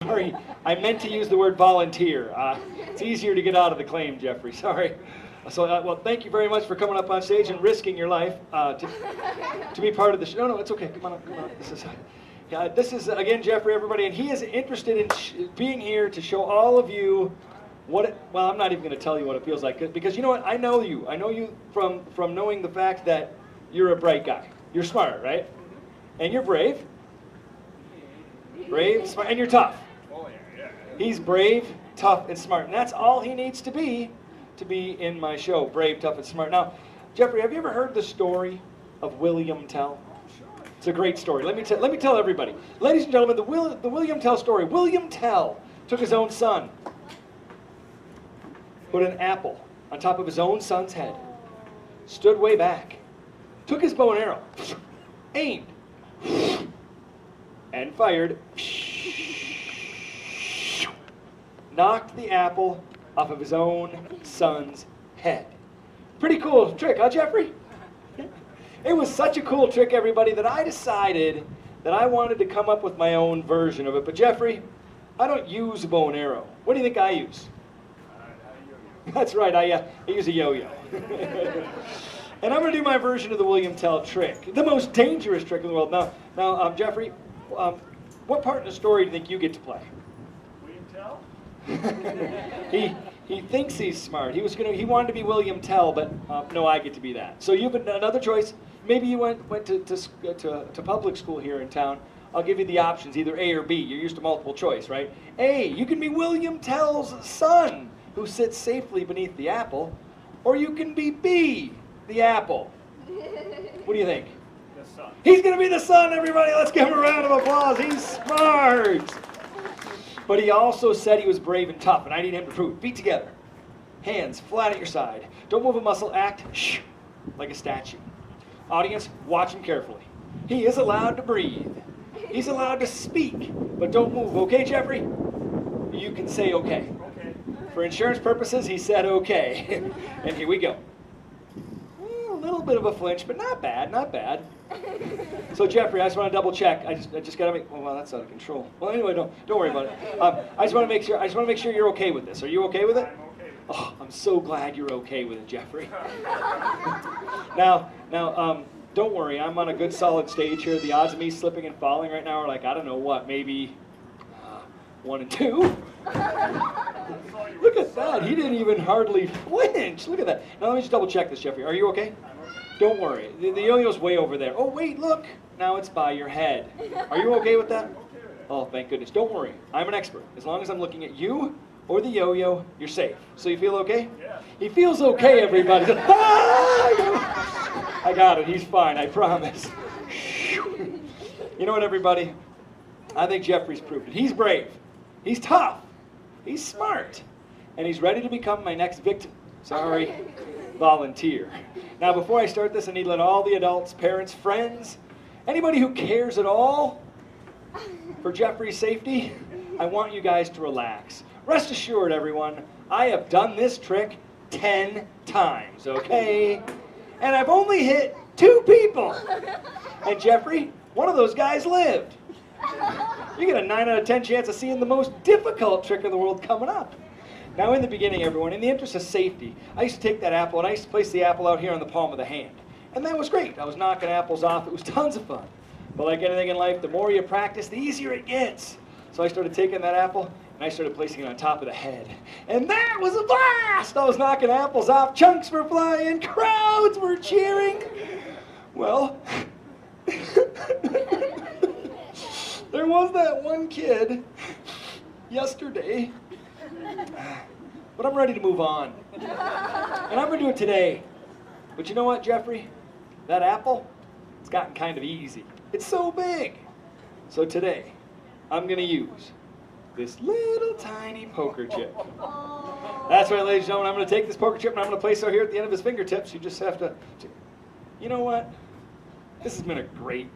Sorry, I meant to use the word volunteer. It's easier to get out of the claim, Jeffrey. Sorry. So, well, thank you very much for coming up on stage and risking your life to be part of the show. No, it's okay. Come on up. Come on up. This is again, Jeffrey, everybody, and he is interested in being here to show all of you well, I'm not even going to tell you what it feels like, because you know what? I know you. I know you from knowing the fact that you're a bright guy. You're smart, right? And you're brave. Brave, smart, and you're tough. He's brave, tough, and smart. And that's all he needs to be in my show. Brave, tough, and smart. Now, Jeffrey, have you ever heard the story of William Tell? It's a great story. Let me tell everybody. Ladies and gentlemen, the William Tell story. William Tell took his own son, put an apple on top of his own son's head, stood way back, took his bow and arrow, aimed, and fired, knocked the apple off of his own son's head. Pretty cool trick, huh, Jeffrey? It was such a cool trick, everybody, that I decided that I wanted to come up with my own version of it. But Jeffrey, I don't use a bow and arrow. What do you think I use? That's right, I use a yo-yo. And I'm going to do my version of the William Tell trick, the most dangerous trick in the world. Now, Jeffrey, what part in the story do you think you get to play? He thinks he's smart. He wanted to be William Tell, but no, I get to be that. So you've been another choice. Maybe you went to public school here in town. I'll give you the options, either A or B. You're used to multiple choice, right? A, you can be William Tell's son, who sits safely beneath the apple, or you can be B, the apple. What do you think? The son. He's going to be the son, everybody. Let's give him a round of applause. He's smart. But he also said he was brave and tough, and I need him to prove it. Feet together. Hands flat at your side. Don't move a muscle. Act like a statue. Audience, watch him carefully. He is allowed to breathe. He's allowed to speak, but don't move. Okay, Jeffrey? You can say okay. Okay. For insurance purposes, he said okay. And here we go. A little bit of a flinch, but not bad, not bad. So Jeffrey, I just want to double check. I just got to make. Well, that's out of control. Well, anyway, don't worry about it. I just want to make sure you're okay with this. Are you okay with it? I'm okay with it. Oh, I'm so glad you're okay with it, Jeffrey. Now, don't worry. I'm on a good, solid stage here. The odds of me slipping and falling right now are like, I don't know what, maybe 1 and 2. Look at that. He didn't even hardly flinch. Look at that. Now, let me just double check this, Jeffrey. Are you okay? I'm okay. Don't worry. The yo-yo's way over there. Oh, wait, look. Now it's by your head. Are you okay with that? I'm okay with it. Oh, thank goodness. Don't worry. I'm an expert. As long as I'm looking at you or the yo-yo, you're safe. So you feel okay? Yeah. He feels okay, everybody. I got it. He's fine. I promise. You know what, everybody? I think Jeffrey's proved it. He's brave. He's tough. He's smart. And he's ready to become my next victim. Sorry. Volunteer. Now, before I start this, I need to let all the adults, parents, friends, anybody who cares at all for Jeffrey's safety, I want you guys to relax. Rest assured, everyone, I have done this trick 10 times, okay? And I've only hit 2 people. And Jeffrey, one of those guys lived. You get a 9 out of 10 chance of seeing the most difficult trick in the world coming up. Now, in the beginning, everyone, in the interest of safety, I used to take that apple and I used to place the apple out here on the palm of the hand. And that was great. I was knocking apples off. It was tons of fun. But like anything in life, the more you practice, the easier it gets. So I started taking that apple and I started placing it on top of the head. And that was a blast! I was knocking apples off. Chunks were flying. Crowds were cheering. Well, there was that one kid yesterday. But I'm ready to move on. And I'm going to do it today. But you know what, Jeffrey? That apple, it's gotten kind of easy. It's so big. So today, I'm going to use this little tiny poker chip. That's right, ladies and gentlemen. I'm going to take this poker chip and I'm going to place it here at the end of his fingertips. You just have to... You know what? This has been a great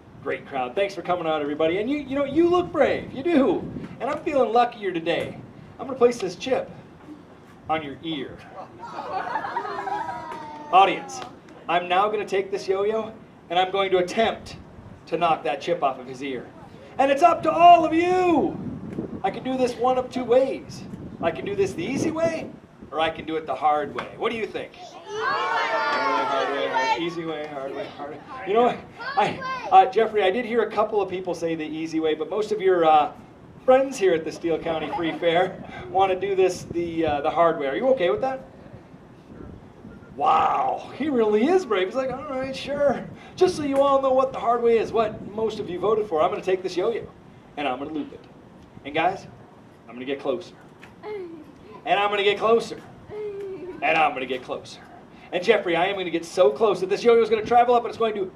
crowd. Thanks for coming out, everybody. And you know, you look brave. You do. And I'm feeling luckier today. I'm going to place this chip on your ear. Audience, I'm now going to take this yo-yo and I'm going to attempt to knock that chip off of his ear. And it's up to all of you. I can do this one of two ways. I can do this the easy way, or I can do it the hard way. What do you think? Easy way, hard way, hard way. You know what, Jeffrey, I did hear a couple of people say the easy way, but most of your friends here at the Steele County Free Fair want to do this the hard way. Are you okay with that? Wow, he really is brave. He's like, all right, sure. Just so you all know what the hard way is, what most of you voted for, I'm going to take this yo-yo, and I'm going to loop it. And guys, I'm going to get closer. And I'm going to get closer. And I'm going to get closer. And Jeffrey, I am going to get so close that this yo-yo is going to travel up and it's going to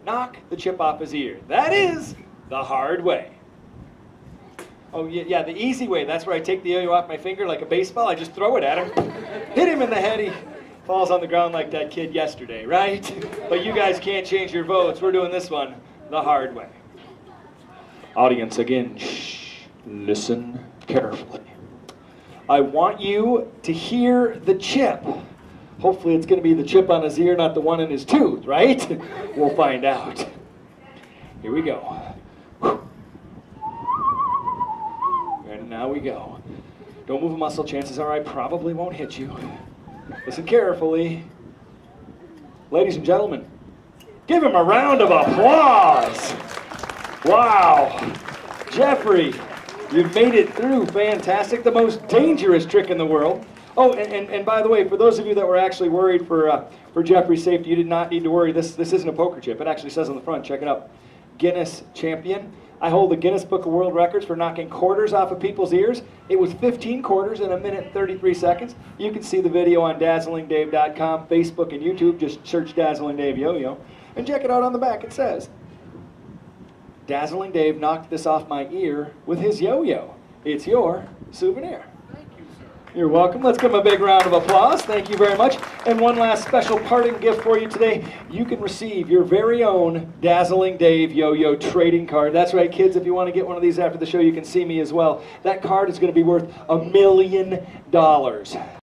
knock the chip off his ear. That is the hard way. Oh, yeah, the easy way. That's where I take the yo-yo off my finger like a baseball. I just throw it at him. Hit him in the head. He falls on the ground like that kid yesterday, right? But you guys can't change your votes. We're doing this one the hard way. Audience, again, shh, listen carefully. I want you to hear the chip. Hopefully it's going to be the chip on his ear, not the one in his tooth, right? We'll find out. Here we go. And now we go. Don't move a muscle. Chances are I probably won't hit you. Listen carefully. Ladies and gentlemen, give him a round of applause. Wow. Jeffrey, you've made it through. Fantastic. The most dangerous trick in the world. Oh, and by the way, for those of you that were actually worried for Jeffrey's safety, you did not need to worry. This isn't a poker chip. It actually says on the front, check it out, Guinness champion. I hold the Guinness Book of World Records for knocking quarters off of people's ears. It was 15 quarters in 1 minute and 33 seconds. You can see the video on DazzlingDave.com, Facebook, and YouTube. Just search Dazzling Dave Yo-Yo. And check it out on the back. It says, Dazzling Dave knocked this off my ear with his yo-yo. It's your souvenir. You're welcome. Let's give him a big round of applause. Thank you very much. And one last special parting gift for you today. You can receive your very own Dazzling Dave Yo-Yo trading card. That's right, kids. If you want to get one of these after the show, you can see me as well. That card is going to be worth $1 million.